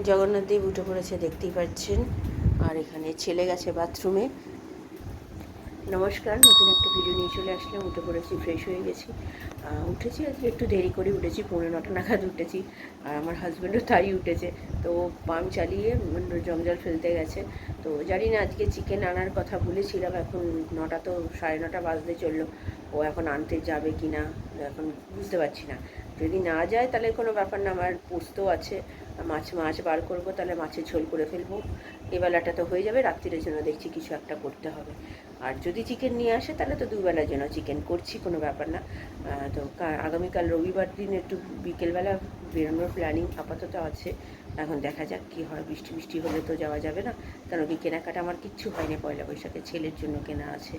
জগন্নাথ দেব উঠে পড়েছে, দেখতেই পাচ্ছেন। আর এখানে ছেলে গেছে বাথরুমে। নমস্কার, নতুন একটা ভিডিও নিয়ে চলে আসলাম। উঠে পড়েছি, ফ্রেশ হয়ে গেছি। উঠেছি আজকে একটু দেরি করে উঠেছি, 9:45 নাগাদ উঠেছি। আর আমার হাজব্যান্ডও তাই উঠেছে, তো পাম্প চালিয়ে জঞ্জাল ফেলতে গেছে। তো জানি না, আজকে চিকেন আনার কথা বলেছিলাম, এখন 9টা তো 9:30 বাজতে চললো। ও এখন আনতে যাবে কি না এখন বুঝতে পারছি না। যদি না যায় তাহলে কোনো ব্যাপার না, আমার পোস্ত আছে, মাছ বার করবো, তাহলে মাছের ঝোল করে ফেলবো। এবেলাটা তো হয়ে যাবে, রাত্রিরের জন্য দেখছি কিছু একটা করতে হবে। আর যদি চিকেন নিয়ে আসে তাহলে তো দুবেলার জন্য চিকেন করছি, কোনো ব্যাপার না। তো আগামীকাল রবিবার দিন একটু বিকেলবেলা বেরোনোর প্ল্যানিং আপাতত আছে। এখন দেখা যাক কী হয়। বৃষ্টি হলে তো যাওয়া যাবে না, কারণ কি কেনাকাটা আমার কিচ্ছু হয়নি পয়লা বৈশাখে। ছেলের জন্য কেনা আছে,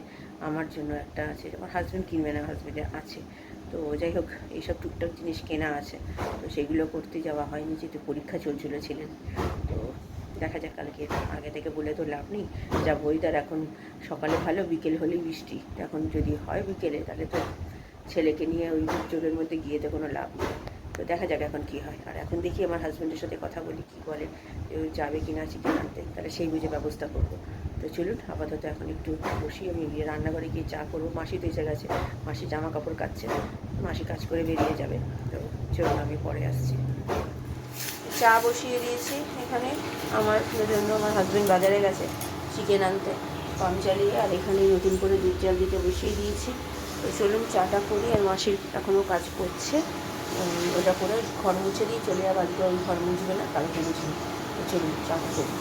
আমার জন্য একটা আছে, আমার হাজব্যান্ড কিনবে না, হাজব্যান্ডের আছে। তো যাই হোক, এইসব টুকটাক জিনিস কেনা আছে, তো সেগুলো করতে যাওয়া হয়নি, যেহেতু পরীক্ষা চলছিল ছেলের। তো দেখা যাক কালকে, আগে থেকে বলে তো লাভ নেই। যা ওয়েদার এখন, সকালে ভালো, বিকেল হলেই বৃষ্টি। এখন যদি হয় বিকেলে, তাহলে তো ছেলেকে নিয়ে ওই জোরের মধ্যে গিয়ে তো কোনো লাভ নেই। তো দেখা যাক এখন কী হয়। আর এখন দেখি আমার হাজব্যান্ডের সাথে কথা বলি, কী বলে, যাবে কি না চিকেন আনতে, তাহলে সেই বুঝে ব্যবস্থা করবো। তো চলুন, আপাতত এখন একটু বসি, আমি গিয়ে রান্নাঘরে গিয়ে চা করবো। মাসি তো এসে গেছে, মাসি জামা কাপড় কাচ্ছে, মাসি কাজ করে বেরিয়ে যাবে। তো চলুন, আমি পরে আসছি। চা বসিয়ে দিয়েছি এখানে আমার জন্য। আমার হাজব্যান্ড বাজারে গেছে চিকেন আনতে, পাম্প চালিয়ে। আর এখানে নতুন করে দুধ জাল দিতে বসিয়ে দিয়েছি। তো চলুন চাটা করি। আর মাসির এখনও কাজ করছে, ওটা করে ঘর মুছে দিয়ে চলে যাবো। আজকে ওই ঘর মুছবে না, কালকে মুছবে। তো চলুন চাটা করি।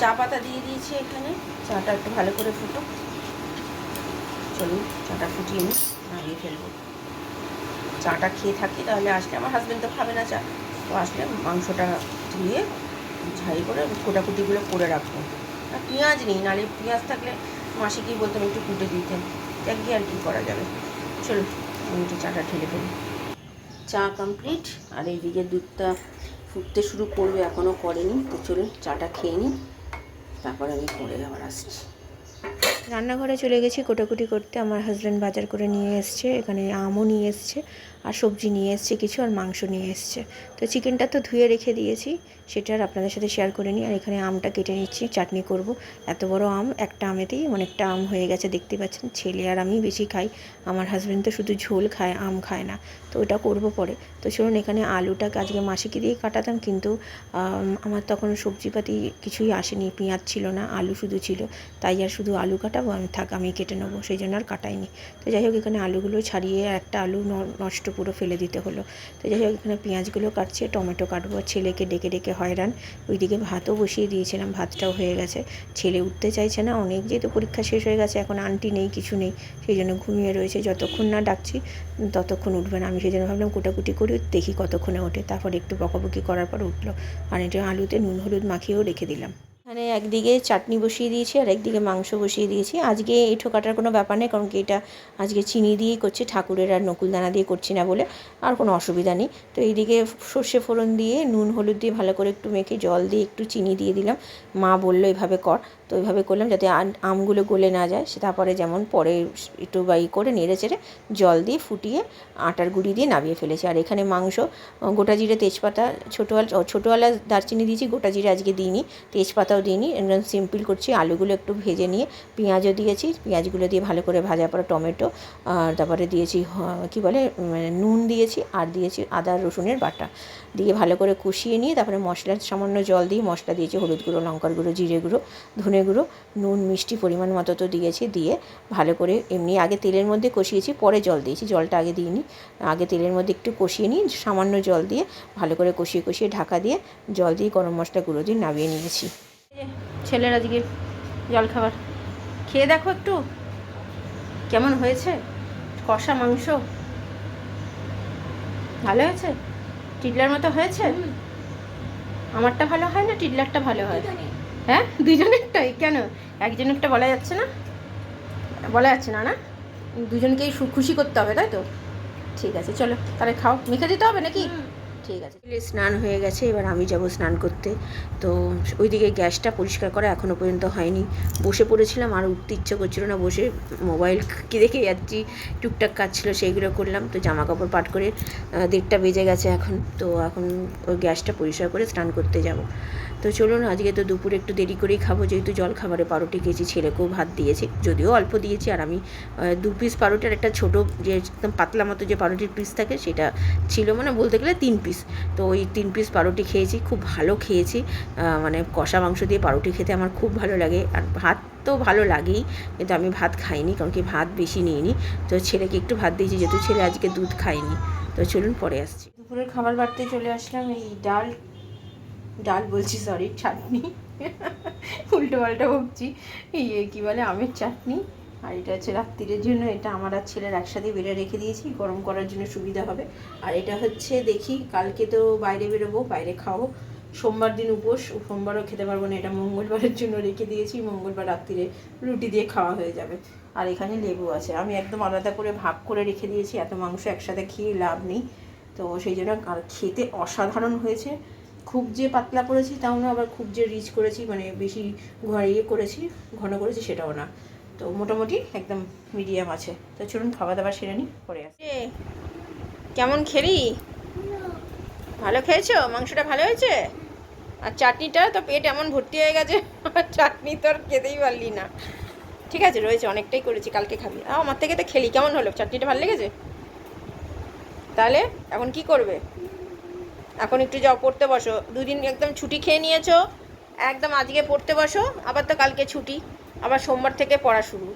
চা পাতা দিয়ে দিয়েছি এখানে, চাটা একটু ভালো করে ফুটো। চলুন চাটা ফুটিয়ে নিই, নামিয়ে ফেলবো। চাটা খেয়ে থাকি, তাহলে আসলে আমার হাজব্যান্ড তো খাবে না চা, তো আসলে মাংসটা ধুয়ে ঝাই করে কোটাকুটিগুলো করে রাখবো। আর পেঁয়াজ নেই, নাহলে পেঁয়াজ থাকলে মাসিকেই বলতাম একটু কুটে দিতেন। দেখ গিয়ে আর কী করা যাবে। চলো আমি একটু চাটা ঢেলে ফেলি। চা কমপ্লিট। আর এইদিকে দুধটা ফুটতে শুরু করবে, এখনও করেনি। তো চলুন চাটা খেয়ে নিই, তারপর আমি পরে আবার আসছি। রান্নাঘরে চলে গেছি কোটাকুটি করতে। আমার হাজব্যান্ড বাজার করে নিয়ে এসছে, এখানে আমও নিয়ে এসছে, আর সবজি নিয়ে এসছে কিছু, আর মাংস নিয়ে এসছে। তো চিকেনটা তো ধুয়ে রেখে দিয়েছি, সেটা আর আপনাদের সাথে শেয়ার করে নিই। আর এখানে আমটা কেটে নিচ্ছি, চাটনি করব। এত বড় আম, একটা আমেতেই অনেকটা আম হয়ে গেছে, দেখতে পাচ্ছেন। ছেলে আর আমি বেশি খাই, আমার হাজব্যান্ড তো শুধু ঝোল খায়, আম খায় না। তো ওটা করব পরে। তো চলুন, এখানে আলুটাকে আজকে মাসিকে দিয়ে কাটাতাম, কিন্তু আমার তখন সবজিপাতি কিছুই আসেনি, পেঁয়াজ ছিল না, আলু শুধু ছিল। তাই আর শুধু আলু কাটাবো, আমি থাক আমি কেটে নেবো, সেই জন্য আর কাটাইনি। তো যাই হোক, এখানে আলুগুলো ছাড়িয়ে একটা আলু নষ্ট পুরো ফেলে দিতে হলো। তো যাই হোক, এখানে পেঁয়াজগুলো কাটছে, টমেটো কাটবো। ছেলেকে ডেকে ডেকে হয়রান। ওইদিকে ভাতও বসিয়ে দিয়েছিলাম, ভাতটাও হয়ে গেছে। ছেলে উঠতে চাইছে না, অনেক যেহেতু পরীক্ষা শেষ হয়ে গেছে, এখন আন্টি নেই, কিছু নেই, সেই জন্য ঘুমিয়ে রয়েছে। যতক্ষণ না ডাকছি ততক্ষণ উঠবে না। আমি সেই জন্য ভাবলাম কোটাকুটি করি, দেখি কতক্ষণে ওঠে। তারপর একটু বকাবকি করার পর উঠলো। আর এটা আলুতে নুন হলুদ মাখিয়েও রেখে দিলাম। এখানে একদিকে চাটনি বসিয়ে দিয়েছি, আর একদিকে মাংস বসিয়ে দিয়েছি। আজকে এঁঠো কাটার কোনো ব্যাপার নেই, কারণ কি এটা আজকে চিনি দিয়েই করছি, ঠাকুরের আর নকুলদানা দিয়ে করছি না বলে, আর কোনো অসুবিধা নেই। তো এইদিকে সর্ষে ফোড়ন দিয়ে নুন হলুদ দিয়ে ভালো করে একটু মেখে জল দিয়ে একটু চিনি দিয়ে দিলাম। মা বললো এভাবে কর, তো ওইভাবে করলাম, যাতে আমগুলো গলে না যায়। সে তারপরে যেমন পরে একটু করে নেড়ে চেড়ে জল দিয়ে ফুটিয়ে আটার গুঁড়ি দিয়ে নামিয়ে ফেলেছি। আর এখানে মাংস, গোটা জিরে তেজপাতা, ছোটোওয়ালা দারচিনি দিয়েছি, গোটা জিরে আজকে দিইনি, তেজপাতাও দিইনি, একদম সিম্পল করছি। আলুগুলো একটু ভেজে নিয়ে পেঁয়াজও দিয়েছি, পেঁয়াজগুলো দিয়ে ভালো করে ভাজার পরে টমেটো, আর তারপরে দিয়েছি কী বলে নুন দিয়েছি, আর দিয়েছি আদা রসুনের বাটা দিয়ে ভালো করে কষিয়ে নিয়ে তারপরে মশলার সামান্য জল দিয়ে মশলা দিয়েছি, হলুদ গুঁড়ো, লঙ্কার গুঁড়ো, জিরে গুঁড়ো, ধনে গুঁড়ো, নুন মিষ্টি পরিমাণ মতো তো দিয়েছি। দিয়ে ভালো করে এমনি আগে তেলের মধ্যে কষিয়েছি, পরে জল দিয়েছি, জলটা আগে দিইনি। আগে তেলের মধ্যে একটু কষিয়ে নিই, সামান্য জল দিয়ে ভালো করে কষিয়ে কষিয়ে ঢাকা দিয়ে জল দিয়ে গরম মশলা গুঁড়ো দিয়ে নামিয়ে নিয়েছি। ছেলের আজকে জল খাবার খেয়ে দেখো একটু কেমন হয়েছে। কষা মাংস ভালো হয়েছে, টিডলার মতো হয়েছে। আমারটা ভালো হয় না, টিডলারটা ভালো হয়? হ্যাঁ, দুজনেরটাই। কেন একজনেরটা বলা যাচ্ছে না? বলা যাচ্ছে না, না দুজনকেই খুশি করতে হবে, তাই তো? ঠিক আছে, চলো তাহলে খাও। মেখে দিতে হবে নাকি? ঠিক আছে। স্নান হয়ে গেছে, এবার আমি যাব স্নান করতে। তো ওইদিকে গ্যাসটা পরিষ্কার করা এখনও পর্যন্ত হয়নি। বসে পড়েছিলাম, আর উঠতে ইচ্ছে করছিল না, বসে মোবাইল কি দেখে যাচ্ছি, টুকটাক কাজ ছিল সেইগুলো করলাম। তো জামা কাপড় পাট করে 1:30 বেজে গেছে এখন। তো এখন ওই গ্যাসটা পরিষ্কার করে স্নান করতে যাব। তো চলুন, আজকে তো দুপুরে একটু দেরি করেই খাবো, যেহেতু জল খাবারে পাউরুটি খেয়েছি, ছেলেকেও ভাত দিয়েছি, যদিও অল্প দিয়েছি। আর আমি 2 পিস পাউরুটির একটা ছোটো যে একদম পাতলা মতো যে পাউরুটির পিস থাকে সেটা ছিল, মানে বলতে গেলে 3 পিস। তো ওই 3 পিস পাউরুটি খেয়েছি, খুব ভালো খেয়েছি। মানে কষা মাংস দিয়ে পাউরুটি খেতে আমার খুব ভালো লাগে। আর ভাত তো ভালো লাগেই, কিন্তু আমি ভাত খাইনি, কারণ কি ভাত বেশি নিইনি। তো ছেলেকে একটু ভাত দিয়েছি, যেহেতু ছেলে আজকে দুধ খায়নি। তো চলুন পরে আসছি। দুপুরের খাবার বাড়তে চলে আসলাম। এই ডাল বলছি, সরি, চাটনি, উল্টো পাল্টা বকছি। কী বলে, আমের চাটনি। আর এটা হচ্ছে রাত্রিরের জন্য, এটা আমার আর ছেলের একসাথে বেড়ে রেখে দিয়েছি, গরম করার জন্য সুবিধা হবে। আর এটা হচ্ছে, দেখি কালকে তো বাইরে বেরোবো, বাইরে খাবো, সোমবার দিন উপোস, সোমবারও খেতে পারবো না, এটা মঙ্গলবারের জন্য রেখে দিয়েছি। মঙ্গলবার রাত্রিরে রুটি দিয়ে খাওয়া হয়ে যাবে। আর এখানে লেবু আছে, আমি একদম আলাদা করে ভাগ করে রেখে দিয়েছি, এত মাংস একসাথে খেয়ে লাভ নেই। তো সেই জন্য, আর খেতে অসাধারণ হয়েছে। খুব যে পাতলা করেছি তাও না, আবার খুব যে রিচ করেছি, মানে বেশি করেছি, ঘন করেছি সেটাও না। তো মোটামুটি একদম মিডিয়াম আছে। তো চলুন খাওয়া দাওয়া সেরে নিই, পরে আসি। কেমন খেলি? ভালো খেয়েছো? মাংসটা ভালো হয়েছে? আর চাটনিটা তো পেট এমন ভর্তি হয়ে গেছে, চাটনি তো আর খেতেই পারলি না। ঠিক আছে, রয়েছে, অনেকটাই করেছি, কালকে খাবি। আমার থেকে তো খেলি, কেমন হলো? চাটনিটা ভালো লেগেছে? তাহলে এখন কি করবে? এখন একটু যাও পড়তে বসো, 2 দিন একদম ছুটি খেয়ে নিয়েছো, একদম আজকে পড়তে বসো, আবার তো কালকে ছুটি, আবার সোমবার থেকে পড়া শুরু।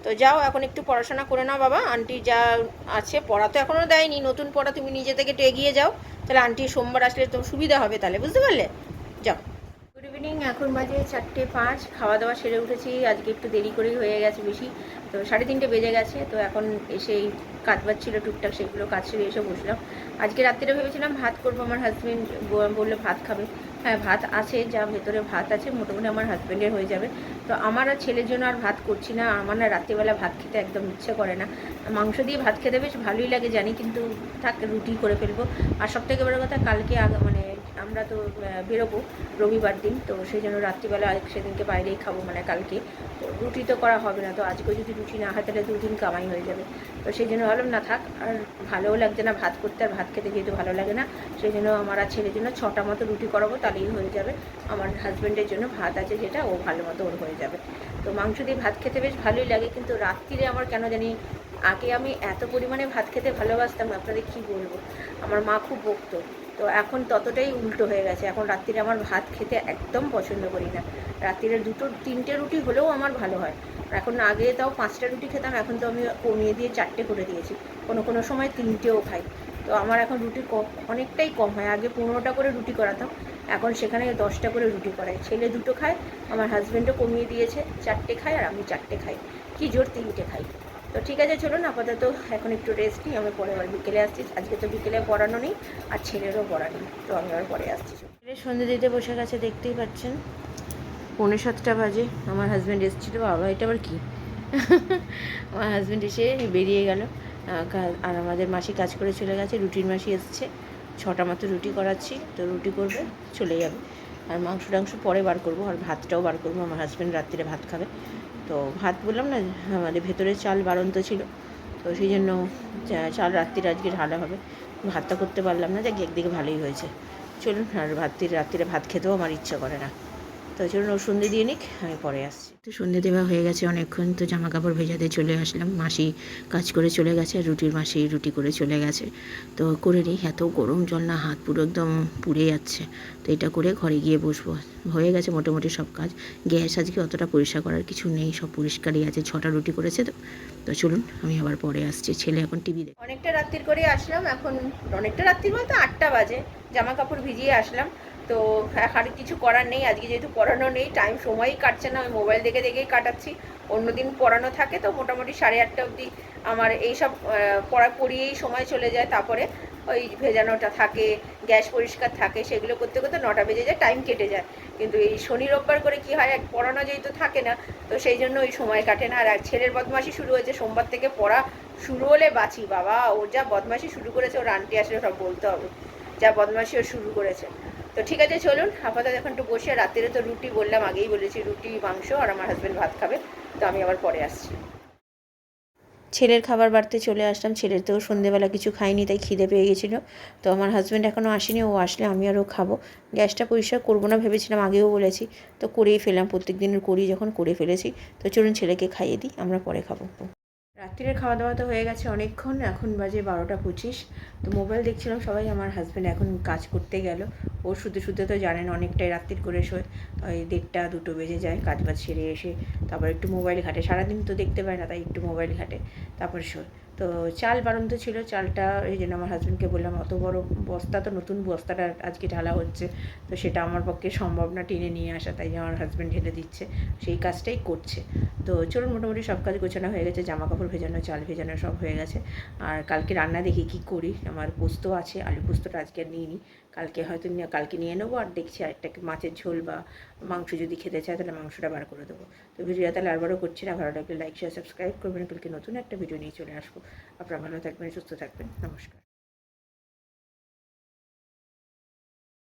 তো যাও এখন একটু পড়াশোনা করে নাও বাবা, আন্টি যা আছে পড়া তো এখনও দেয়নি, নতুন পড়া তুমি নিজে থেকে একটু এগিয়ে যাও, তাহলে আন্টি সোমবার আসলে তো সুবিধা হবে, তাহলে বুঝতে পারলে? যাও। গুড ইভিনিং, এখন বাজে 4:05, খাওয়া দাওয়া সেরে উঠেছি, আজকে একটু দেরি করেই হয়ে গেছে বেশি, তো 3:30 বেজে গেছে। তো এখন এসে কাজ বাজছিল টুকটাক, সেগুলো কাজ সেরে এসে বসলাম। আজকে রাত্রিরে ভেবেছিলাম ভাত করবো, আমার হাজব্যান্ড বললো ভাত খাবে। হ্যাঁ, ভাত আছে, যা ভেতরে ভাত আছে মোটামুটি আমার হাজব্যান্ডের হয়ে যাবে। তো আমার আর ছেলের জন্য আর ভাত করছি না, আমার না রাত্রিবেলা ভাত খেতে একদম ইচ্ছে করে না। মাংস দিয়ে ভাত খেতে বেশ ভালোই লাগে জানি, কিন্তু থাক, রুটি করে ফেলবো। আর সবথেকে বড় কথা, কালকে মানে আমরা তো বেরোবো রবিবার দিন, তো সেই জন্য রাত্রিবেলা সেদিনকে বাইরেই খাবো, মানে কালকে। তো রুটি তো করা হবে না, তো আজকে যদি রুটি না হয় তাহলে 2 দিন কামাই হয়ে যাবে। তো সেই জন্য ভাবলাম না থাক, আর ভালোও লাগছে না ভাত করতে, আর ভাত খেতে যেহেতু ভালো লাগে না, সেই জন্য আমার আর ছেলের জন্য 6টা মতো রুটি করাবো, তাহলেই হয়ে যাবে। আমার হাজব্যান্ডের জন্য ভাত আছে যেটা, ও ভালো মতো ওর হয়ে যাবে। তো মাংস দিয়ে ভাত খেতে বেশ ভালোই লাগে, কিন্তু রাত্রিরে আমার কেন জানি, আগে আমি এত পরিমাণে ভাত খেতে ভালোবাসতাম, আপনাদের কী বলবো, আমার মা খুব বকতো। তো এখন ততটাই উল্টো হয়ে গেছে, এখন রাত্রিরে আমার ভাত খেতে একদম পছন্দ করি না। রাত্রিরে 2-3টে রুটি হলেও আমার ভালো হয়। এখন আগে তাও 5টা রুটি খেতাম, এখন তো আমি কমিয়ে দিয়ে 4টে করে দিয়েছি, কোনো সময় 3টেও খাই। তো আমার এখন রুটি অনেকটাই কম হয়, আগে 15টা করে রুটি করাতাম, এখন সেখানে 10টা করে রুটি করাই। ছেলে 2টো খায়, আমার হাজব্যান্ডও কমিয়ে দিয়েছে, 4টে খায়, আর আমি 4টে খাই, কি জোর 3টে খাই। তো ঠিক আছে, চলুন আপাতত এখন একটু রেস্ট নিই, আমি পরে আবার বিকেলে আসছি। আজকে তো বিকেলে পড়ানো নেই, আর ছেলেরও পড়া নেই, তো আমি আবার পরে আসছি। ছেলে সন্ধ্যে দিতে বসে গেছে, দেখতেই পাচ্ছেন, 6:45 বাজে। আমার হাজব্যান্ড এসেছিলো, বাবা এটা আবার কি, আমার হাজব্যান্ড এসে বেরিয়ে গেল, আর আমাদের মাসি কাজ করে চলে গেছে, রুটির মাসি এসছে, 6টা মতো রুটি করাচ্ছি, তো রুটি করবে, চলে যাবে। আর মাংস টাংস পরে বার করবো, আর ভাতটাও বার করবো, আমার হাজব্যান্ড রাত্রিরে ভাত খাবে। তো ভাত বললাম না, আমাদের ভেতরে চাল বাড়ন্ত ছিল, তো সেই জন্য চাল রাত্রিরে আজকে ঢালা হবে। ভাতটা করতে পারলাম না, যাক একদিকে ভালোই হয়েছে। চলুন, আর রাত্রিরে ভাত খেতেও আমার ইচ্ছা করে না। তো চলুন ও সন্ধ্যে দিয়ে নিক, আমি পরে আসছি। তো সন্ধ্যে দেওয়া হয়ে গেছে অনেকক্ষণ, তো জামা কাপড় ভেজাতে চলে আসলাম। মাসি কাজ করে চলে গেছে, আর মাসি রুটি করে চলে গেছে। তো করে নিই, এত গরম জল না, হাত পুরো একদম পুড়ে যাচ্ছে। তো এটা করে ঘরে গিয়ে বসবো। হয়ে গেছে মোটামুটি সব কাজ। গ্যাস আজকে অতটা পরিষ্কার করার কিছু নেই, সব পরিষ্কারই আছে, 6টা রুটি করেছে। তো চলুন আমি আবার পরে আসছি। ছেলে এখন টিভি দেখে। অনেকটা রাত্রির করে আসলাম, এখন অনেকটা রাত্রির বলতে 8টা বাজে, জামা কাপড় ভিজিয়ে আসলাম। তো আর কিছু করার নেই, আজকে যেহেতু পড়ানো নেই, সময়ই কাটছে না, আমি মোবাইল দেখে দেখেই কাটাচ্ছি। অন্যদিন পড়ানো থাকে তো মোটামুটি 8:30 অবধি আমার এইসব পড়িয়েই সময় চলে যায়। তারপরে ওই ভেজানোটা থাকে, গ্যাস পরিষ্কার থাকে, সেগুলো করতে করতে 9টা বেজে যায়, টাইম কেটে যায়। কিন্তু এই শনি রোববার করে কি হয়, পড়ানো যেহেতু থাকে না, তো সেই জন্য ওই সময় কাটে না। আর ছেলের বদমাশি শুরু হয়েছে, সোমবার থেকে পড়া শুরু হলে বাঁচি, বাবা ও যা বদমাশি শুরু করেছে, ওর আন্টি আসলে সব বলতে হবে। যা বদমাশিও শুরু করেছে। তো ঠিক আছে, চলুন আপাতত এখন একটু বসে, রাত্রে তো রুটি বললাম, আগেই বলেছি রুটি মাংস, আর আমার হাজব্যান্ড ভাত খাবে। তো আমি আবার পরে আসছি। ছেলের খাবার বাড়তে চলে আসলাম। ছেলের তো সন্ধেবেলা কিছু খাইনি, তাই খিদে পেয়ে গেছিলো। তো আমার হাজব্যান্ড এখনও আসেনি, ও আসলে আমি আরও খাবো। গ্যাসটা পরিষ্কার করবো না ভেবেছিলাম, আগেও বলেছি, তো করেই ফেললাম, প্রত্যেক দিনের করি যখন করে ফেলেছি। তো চলুন ছেলেকে খাইয়ে দিই, আমরা পরে খাবো। রাত্রিরের খাওয়া দাওয়া তো হয়ে গেছে অনেকক্ষণ, এখন বাজে 12টা 25। তো মোবাইল দেখছিলাম সবাই, আমার হাজব্যান্ড এখন কাজ করতে গেল। ও শুতে শুতে তো জানেন অনেকটাই রাত্রির করে শোয়, ওই 1:30-2 বেজে যায় কাজ বাজ সেরে এসে। তারপর একটু মোবাইল ঘাটে, সারাদিন তো দেখতে পায় না, তাই একটু মোবাইল ঘাটে, তারপর শোয়। তো চাল বাড়ন্ত ছিল, চালটা এই জন্য আমার হাজব্যান্ডকে বললাম, অত বড় বস্তা, তো নতুন বস্তাটা আজকে ঢালা হচ্ছে, তো সেটা আমার পক্ষে সম্ভব না টেনে নিয়ে আসা, তাই আমার হাজব্যান্ড ঢেলে দিচ্ছে, সেই কাজটাই করছে। তো চলুন, মোটামুটি সব কাজ গোছানো হয়ে গেছে, জামা কাপড় ভেজানো, চাল ভেজানো সব হয়ে গেছে। আর কালকে রান্না দেখি কী করি, আমার পোস্ত আছে, আলু পোস্তটা আজকে আর নিইনি, কালকে হয়তো কালকে নিয়ে নেবো। আর দেখছি আরেকটা মাছের ঝোল বা মাংস যদি খেতে চায় তাহলে মাংসটা বার করে দেবো। তো ভিডিওটা তাহলে আরবারও করছি না, ভালো লাগলে লাইক শেয়ার সাবস্ক্রাইব করবেন। কালকে নতুন একটা ভিডিও নিয়ে চলে আসবো। আপনারা ভালো থাকবেন, সুস্থ থাকবেন, নমস্কার।